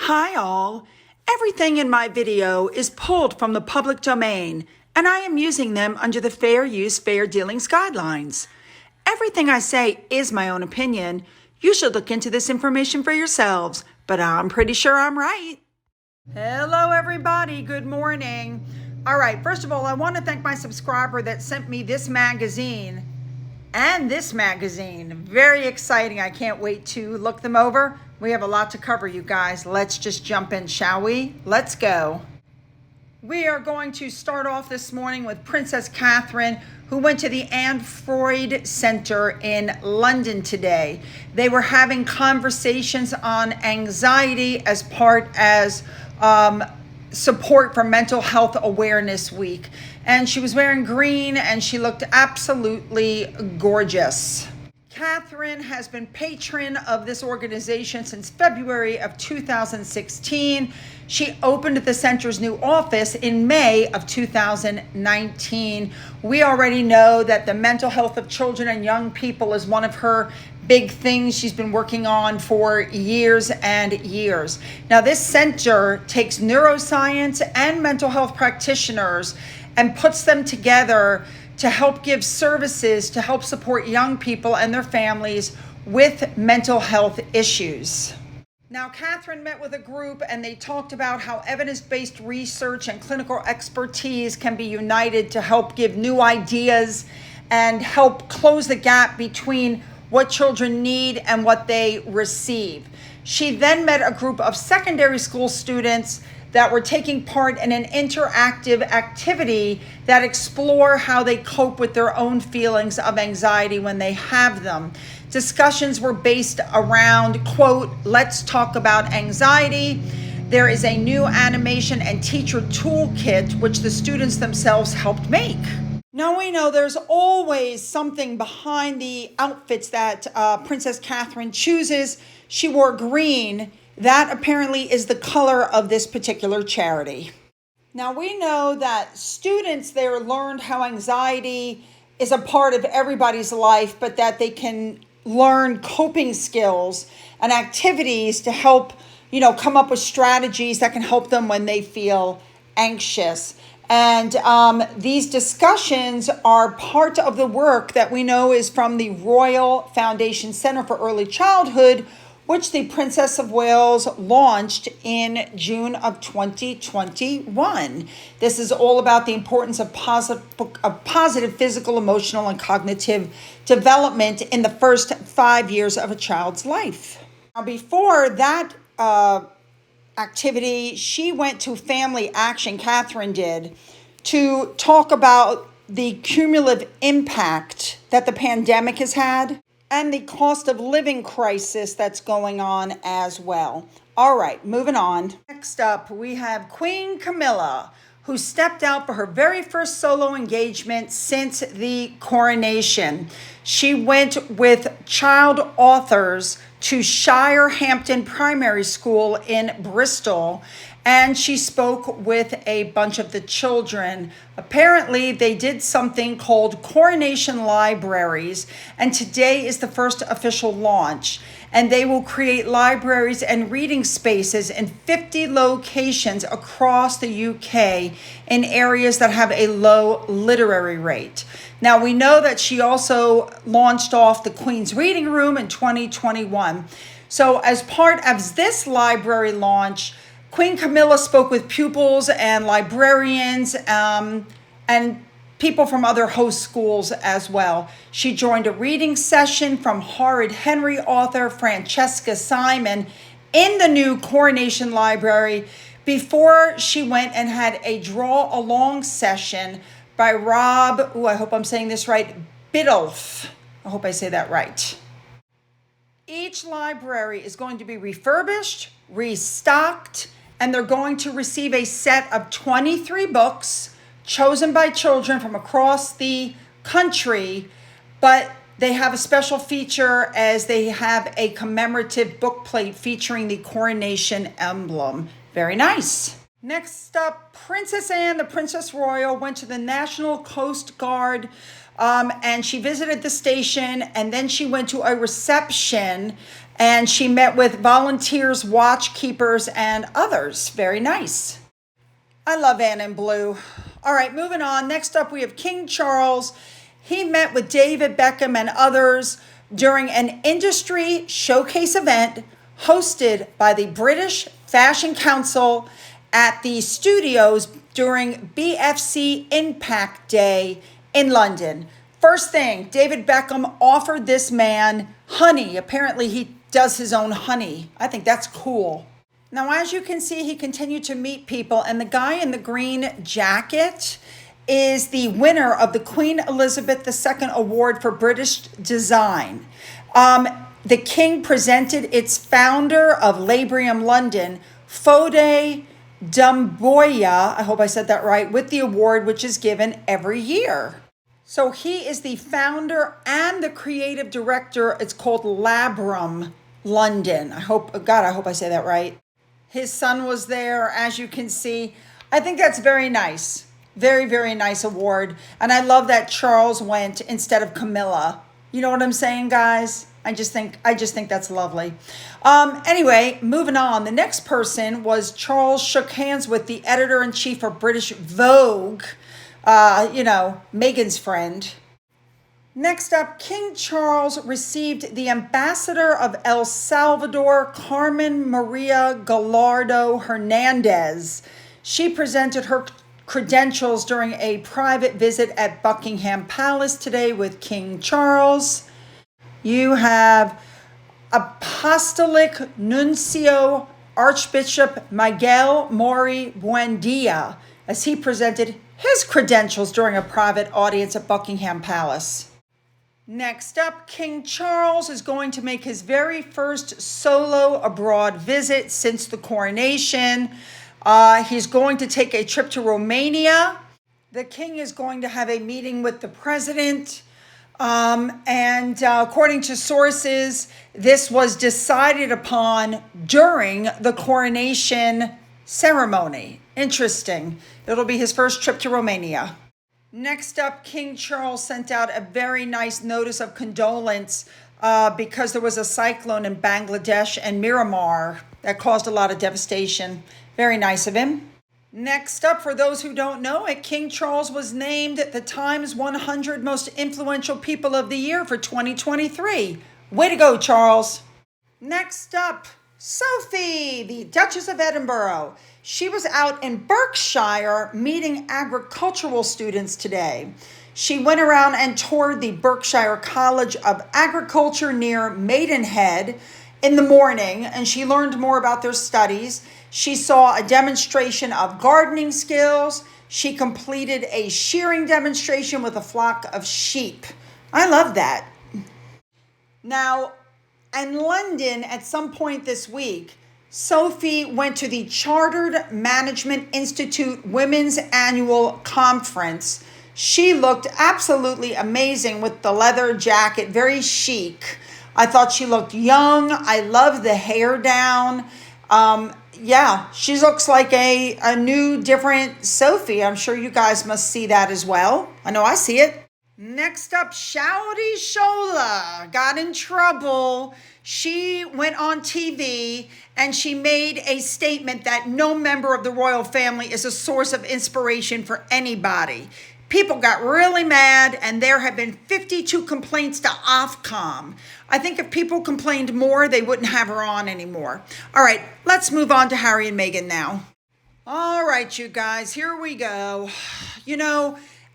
Hi all. Everything in my video is pulled from the public domain, and I am using them under the Fair Use, Fair Dealings guidelines. Everything I say is my own opinion. You should look into this information for yourselves, but I'm pretty sure I'm right. Hello everybody, good morning. All right, first of all, I want to thank my subscriber that sent me this magazine and this magazine. Very exciting. I can't wait to look them over. We have a lot to cover, you guys. Let's just jump in, shall we? Let's go. We are going to start off this morning with Princess Catherine, who went to the Anne Freud Center in London today. They were having conversations on anxiety as part as support for Mental Health Awareness Week. And she was wearing green and she looked absolutely gorgeous. Catherine has been patron of this organization since February of 2016. She opened the center's new office in May of 2019. We already know that the mental health of children and young people is one of her big things she's been working on for years and years. Now, this center takes neuroscience and mental health practitioners and puts them together to help give services to help support young people and their families with mental health issues. Now, Catherine met with a group and they talked about how evidence-based research and clinical expertise can be united to help give new ideas and help close the gap between what children need and what they receive. She then met a group of secondary school students that were taking part in an interactive activity that explore how they cope with their own feelings of anxiety when they have them. Discussions were based around, quote, "Let's talk about anxiety." There is a new animation and teacher toolkit, which the students themselves helped make. Now we know there's always something behind the outfits that Princess Catherine chooses. She wore green. That apparently is the color of this particular charity. Now we know that students there learned how anxiety is a part of everybody's life, but that they can learn coping skills and activities to help, come up with strategies that can help them when they feel anxious. And these discussions are part of the work that we know is from the Royal Foundation Center for Early Childhood, which the Princess of Wales launched in June of 2021. This is all about the importance of positive physical, emotional, and cognitive development in the first 5 years of a child's life. Now, before that activity, she went to Family Action, Catherine did, to talk about the cumulative impact that the pandemic has had and the cost of living crisis that's going on as well. All right, moving on. Next up, we have Queen Camilla, who stepped out for her very first solo engagement since the coronation. She went with child authors to Shirehampton Primary School in Bristol, and she spoke with a bunch of the children. Apparently, they did something called Coronation Libraries, and today is the first official launch. And they will create libraries and reading spaces in 50 locations across the UK in areas that have a low literary rate. Now, we know that she also launched off the Queen's Reading Room in 2021. So as part of this library launch, Queen Camilla spoke with pupils and librarians and people from other host schools as well. She joined a reading session from Horrid Henry author Francesca Simon in the new Coronation Library before she went and had a draw-along session by Rob, I hope I'm saying this right, Biddulph. I hope I say that right. Each library is going to be refurbished, restocked, and they're going to receive a set of 23 books chosen by children from across the country, but they have a special feature as they have a commemorative book plate featuring the coronation emblem. Very nice. Next up, Princess Anne, the Princess Royal, went to the National Coast Guard and she visited the station, and then she went to a reception and she met with volunteers, watchkeepers, and others. Very nice. I love Anne in blue. All right, moving on. Next up, we have King Charles. He met with David Beckham and others during an industry showcase event hosted by the British Fashion Council at the studios during BFC Impact Day in London. First thing, David Beckham offered this man honey. Apparently he does his own honey. I think that's cool. Now, as you can see, he continued to meet people, and the guy in the green jacket is the winner of the Queen Elizabeth II Award for British Design. The King presented its founder of Labrium London, Fode Dumboya, I hope I said that right, with the award, which is given every year. So he is the founder and the creative director. It's called Labrum London. I hope I say that right. His son was there, as you can see. I think that's very nice. Very, very nice award. And I love that Charles went instead of Camilla. You know what I'm saying, guys? I just think that's lovely. Anyway, moving on. The next person was Charles shook hands with the editor-in-chief of British Vogue, Meghan's friend. Next up, King Charles received the ambassador of El Salvador, Carmen Maria Gallardo Hernandez. She presented her credentials during a private visit at Buckingham Palace today with King Charles. You have Apostolic Nuncio Archbishop Miguel Mori Buendia as he presented his credentials during a private audience at Buckingham Palace. Next up, King Charles is going to make his very first solo abroad visit since the coronation. He's going to take a trip to Romania. The king is going to have a meeting with the president. And according to sources, this was decided upon during the coronation ceremony. Interesting. It'll be his first trip to Romania. Next up, King Charles sent out a very nice notice of condolence because there was a cyclone in Bangladesh and Myanmar that caused a lot of devastation. Very nice of him. Next up, for those who don't know it, King Charles was named the Times 100 Most Influential People of the Year for 2023. Way to go, Charles. Next up, Sophie, the Duchess of Edinburgh. She was out in Berkshire meeting agricultural students today. She went around and toured the Berkshire College of Agriculture near Maidenhead in the morning, and she learned more about their studies. She saw a demonstration of gardening skills. She completed a shearing demonstration with a flock of sheep. I love that. Now, in London, at some point this week, Sophie went to the Chartered Management Institute Women's Annual Conference. She looked absolutely amazing with the leather jacket, very chic. I thought she looked young. I love the hair down. She looks like a new, different Sophie. I'm sure you guys must see that as well. I know I see it. Next up, Shawty Shola got in trouble. She went on TV and she made a statement that no member of the royal family is a source of inspiration for anybody. People got really mad, and there have been 52 complaints to Ofcom. I think if people complained more, they wouldn't have her on anymore. All right, let's move on to Harry and Meghan now. All right, you guys, here we go.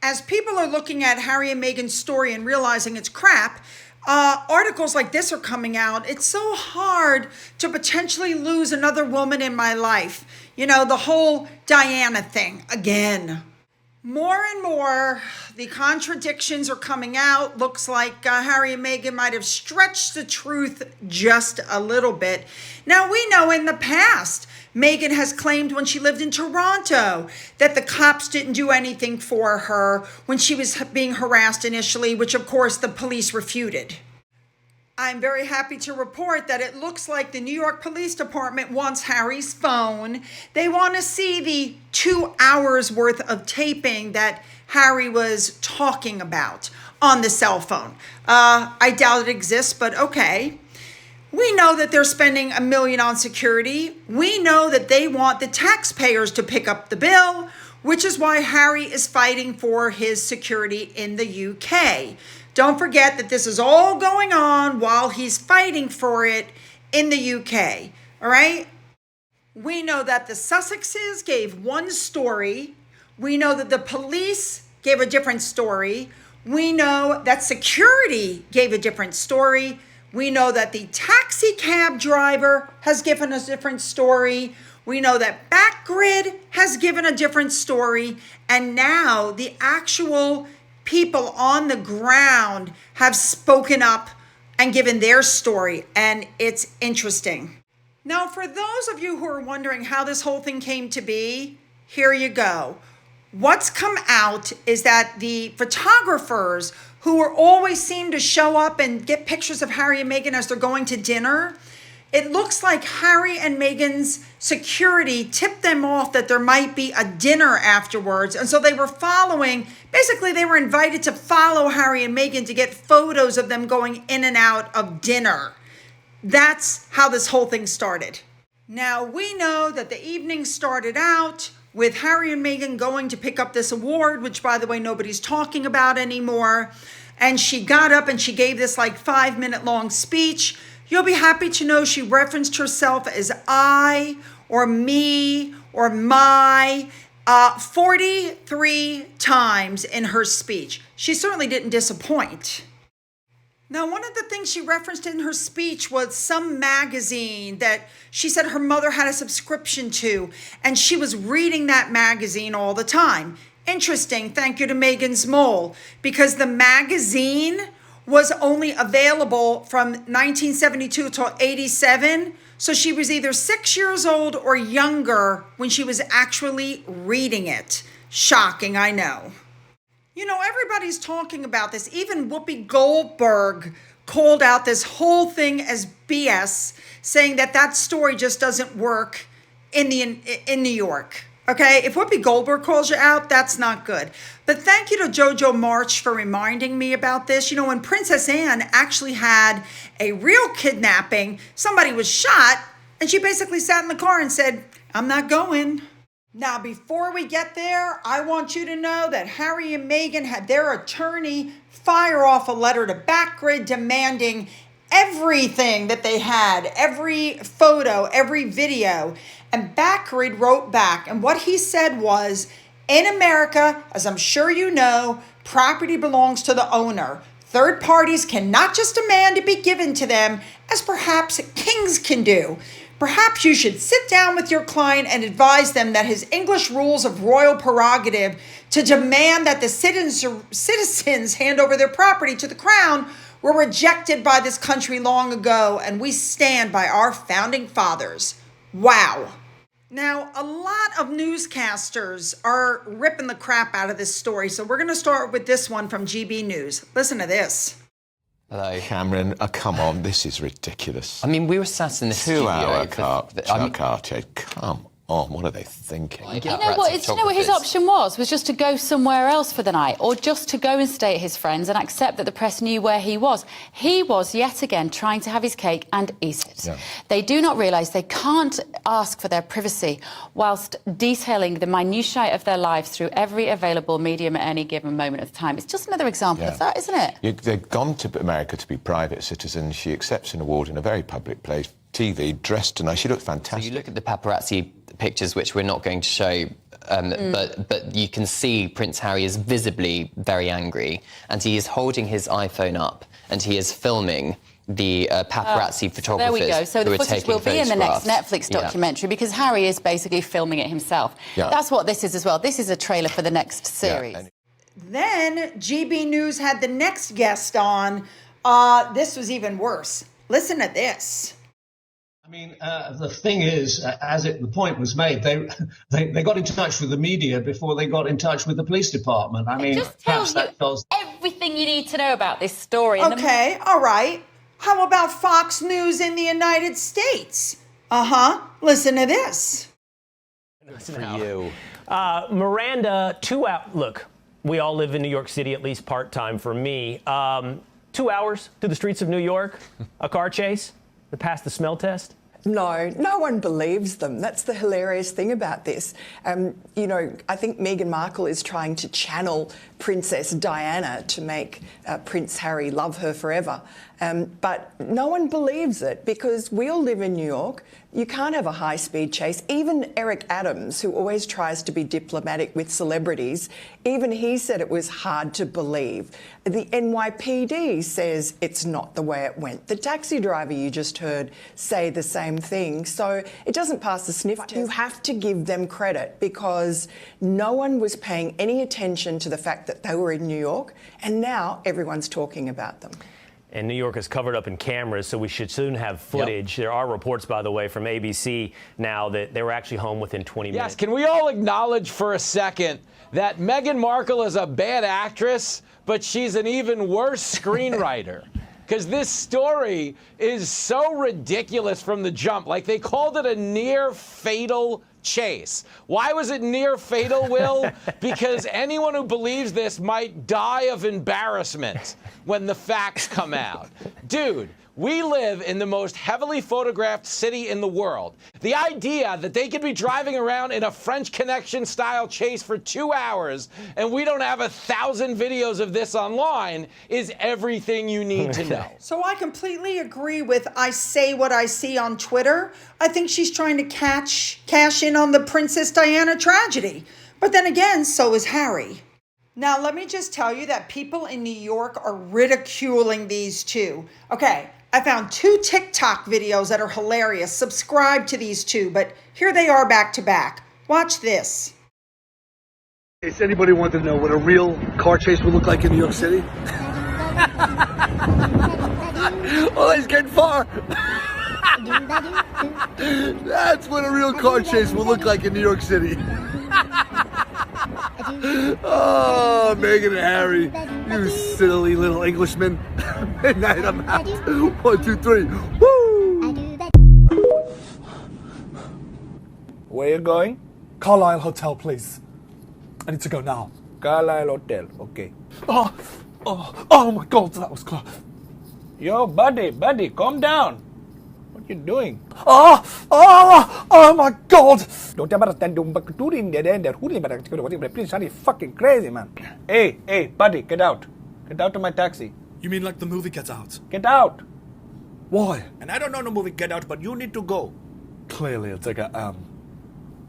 As people are looking at Harry and Meghan's story and realizing it's crap, articles like this are coming out. It's so hard to potentially lose another woman in my life. The whole Diana thing again. More and more, the contradictions are coming out. Looks like Harry and Meghan might have stretched the truth just a little bit. Now, we know in the past, Meghan has claimed when she lived in Toronto that the cops didn't do anything for her when she was being harassed initially, which of course the police refuted. I'm very happy to report that it looks like the New York Police Department wants Harry's phone. They want to see the 2 hours worth of taping that Harry was talking about on the cell phone. I doubt it exists, but okay. We know that they're spending $1 million on security. We know that they want the taxpayers to pick up the bill, which is why Harry is fighting for his security in the UK. Don't forget that this is all going on while he's fighting for it in the UK, all right? We know that the Sussexes gave one story. We know that the police gave a different story. We know that security gave a different story. We know that the taxi cab driver has given a different story. We know that Backgrid has given a different story. And now the actual people on the ground have spoken up and given their story, and it's interesting. Now, for those of you who are wondering how this whole thing came to be, here you go. What's come out is that the photographers who always seem to show up and get pictures of Harry and Meghan as they're going to dinner, it looks like Harry and Meghan's security tipped them off that there might be a dinner afterwards. And so they were basically they were invited to follow Harry and Meghan to get photos of them going in and out of dinner. That's how this whole thing started. Now, we know that the evening started out with Harry and Meghan going to pick up this award, which, by the way, nobody's talking about anymore. And she got up and she gave this 5-minute long speech. You'll be happy to know she referenced herself as I or me or my 43 times in her speech. She certainly didn't disappoint. Now, one of the things she referenced in her speech was some magazine that she said her mother had a subscription to, and she was reading that magazine all the time. Interesting, thank you to Meghan's mole, because the magazine was only available from 1972 till 87. So she was either 6 years old or younger when she was actually reading it. Shocking, I know. You know, everybody's talking about this. Even Whoopi Goldberg called out this whole thing as BS, saying that story just doesn't work in New York. Okay, if Whoopi Goldberg calls you out, that's not good. But thank you to Jojo March for reminding me about this. You know, when Princess Anne actually had a real kidnapping, somebody was shot, and she basically sat in the car and said, I'm not going. Now, before we get there, I want you to know that Harry and Meghan had their attorney fire off a letter to Backgrid demanding everything that they had, every photo, every video. And Backgrid wrote back, and what he said was, in America, as I'm sure you know, property belongs to the owner. Third parties cannot just demand it be given to them, as perhaps kings can do. Perhaps you should sit down with your client and advise them that his English rules of royal prerogative to demand that the citizens hand over their property to the crown were rejected by this country long ago, and we stand by our founding fathers. Wow. Now, a lot of newscasters are ripping the crap out of this story, so we're going to start with this one from GB News. Listen to this. Hello. Cameron, come on, this is ridiculous. I mean, we were sat in the studio. 2 hour cartoon. Come on, what are they thinking? You know what his option was just to go somewhere else for the night, or just to go and stay at his friends and accept that the press knew where he was. He was, yet again, trying to have his cake and eat it. Yeah. They do not realise they can't ask for their privacy whilst detailing the minutiae of their lives through every available medium at any given moment of time. It's just another example of that, isn't it? They've gone to America to be private citizens. She accepts an award in a very public place, TV, dressed tonight. She looked fantastic. So you look at the paparazzi pictures, which we're not going to show, but you can see Prince Harry is visibly very angry, and he is holding his iPhone up, and he is filming the paparazzi photographers. There we go. So the footage will be in the next Netflix documentary because Harry is basically filming it himself. Yeah. That's what this is as well. This is a trailer for the next series. Yeah. Then GB News had the next guest on. This was even worse. Listen to this. I mean, the thing is, the point was made, they got in touch with the media before they got in touch with the police department. I mean, just tells you everything you need to know about this story. Okay, all right. How about Fox News in the United States? Listen to this. For you. Miranda, look, we all live in New York City, at least part-time for me. 2 hours through the streets of New York, a car chase to pass the smell test. No one believes them. That's the hilarious thing about this. You know, I think Meghan Markle is trying to channel Princess Diana to make Prince Harry love her forever. But no one believes it because we all live in New York. You can't have a high-speed chase. Even Eric Adams, who always tries to be diplomatic with celebrities, even he said it was hard to believe. The NYPD says it's not the way it went. The taxi driver you just heard say the same thing. So it doesn't pass the sniff test. You have to give them credit because no one was paying any attention to the fact that they were in New York, and now everyone's talking about them. And New York is covered up in cameras, so we should soon have footage. Yep. There are reports, by the way, from ABC now that they were actually home within 20 minutes. Yes, can we all acknowledge for a second that Meghan Markle is a bad actress, but she's an even worse screenwriter? Because this story is so ridiculous from the jump. Like, they called it a near-fatal chase. Why was it near fatal, Will? Because anyone who believes this might die of embarrassment when the facts come out. Dude, we live in the most heavily photographed city in the world. The idea that they could be driving around in a French Connection style chase for 2 hours and we don't have 1,000 videos of this online is everything you need to know. So I completely agree with I say what I see on Twitter. I think she's trying to cash in on the Princess Diana tragedy. But then again, so is Harry. Now, let me just tell you that people in New York are ridiculing these two. Okay, I found 2 TikTok videos that are hilarious. Subscribe to these 2, but here they are back to back. Watch this. Does anybody want to know what a real car chase would look like in New York City? Oh, he's getting far. That's what a real car chase will look like in New York City. Oh, Meghan and Harry, you silly little Englishmen. Midnight, I'm out. 1, 2, 3. Woo! Where are you going? Carlisle Hotel, please. I need to go now. Carlisle Hotel, okay. Oh my God, that was close. Yo, buddy, calm down. What you doing? Oh my God! Don't ever stand please, fucking crazy, man. Hey, buddy, get out. Get out of my taxi. You mean like the movie Get Out? Get out. Why? And I don't know the movie Get Out, but you need to go. Clearly, it's like a,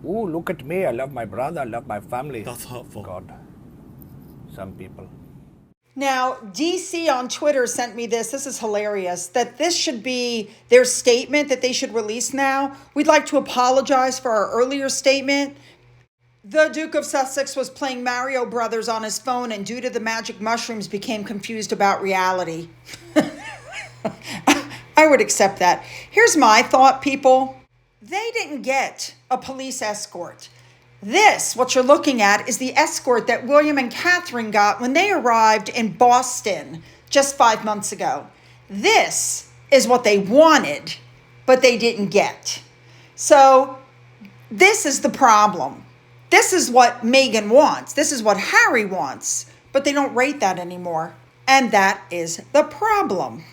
Ooh, look at me. I love my brother. I love my family. That's hurtful. God. Some people. Now, DC on Twitter sent me this. This is hilarious. That this should be their statement that they should release now. We'd like to apologize for our earlier statement. The Duke of Sussex was playing Mario Brothers on his phone and due to the magic mushrooms became confused about reality. I would accept that. Here's my thought, people. They didn't get a police escort. This, what you're looking at, is the escort that William and Catherine got when they arrived in Boston just 5 months ago. This is what they wanted, but they didn't get. So this is the problem. This is what Meghan wants. This is what Harry wants, but they don't rate that anymore. And that is the problem.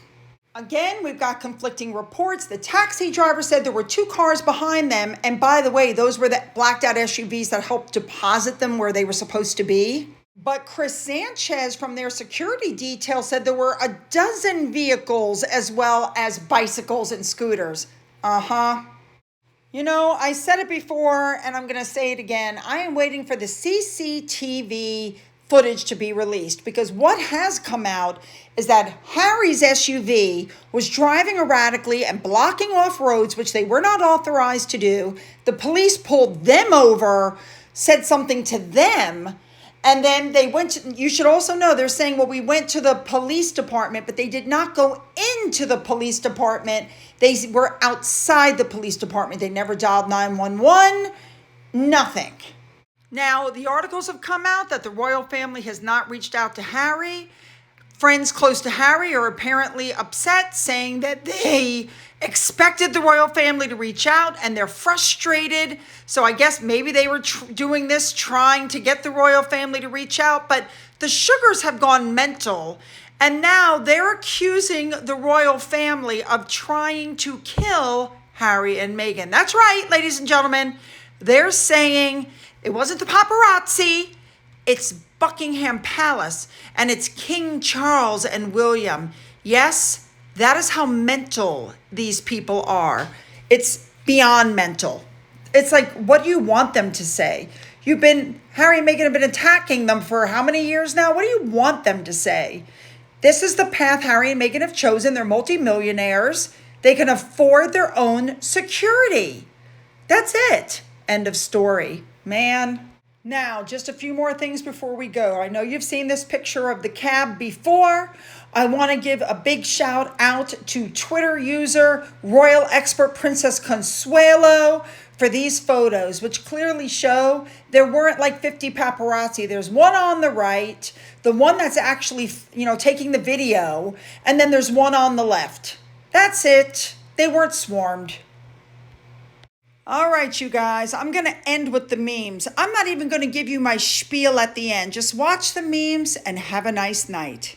Again, we've got conflicting reports. The taxi driver said there were 2 cars behind them. And by the way, those were the blacked out SUVs that helped deposit them where they were supposed to be. But Chris Sanchez from their security detail said there were 12 vehicles as well as bicycles and scooters. You know, I said it before and I'm going to say it again. I am waiting for the CCTV footage to be released because what has come out is that Harry's SUV was driving erratically and blocking off roads, which they were not authorized to do. The police pulled them over, said something to them, and then they went to, you should also know, they're saying, well, we went to the police department, but they did not go into the police department. They were outside the police department. They never dialed 911, nothing. Now, the articles have come out that the royal family has not reached out to Harry. Friends close to Harry are apparently upset, saying that they expected the royal family to reach out and they're frustrated. So I guess maybe they were doing this trying to get the royal family to reach out, but the Sugars have gone mental. And now they're accusing the royal family of trying to kill Harry and Meghan. That's right, ladies and gentlemen. They're saying it wasn't the paparazzi, it's Buckingham Palace, and it's King Charles and William. Yes, that is how mental these people are. It's beyond mental. It's like, what do you want them to say? Harry and Meghan have been attacking them for how many years now? What do you want them to say? This is the path Harry and Meghan have chosen. They're multimillionaires. They can afford their own security. That's it. End of story. Man. Now, just a few more things before we go. I know you've seen this picture of the cab before. I want to give a big shout out to Twitter user Royal Expert Princess Consuelo for these photos, which clearly show there weren't like 50 paparazzi. There's one on the right, the one that's actually, taking the video, and then there's one on the left. That's it. They weren't swarmed. All right, you guys, I'm going to end with the memes. I'm not even going to give you my spiel at the end. Just watch the memes and have a nice night.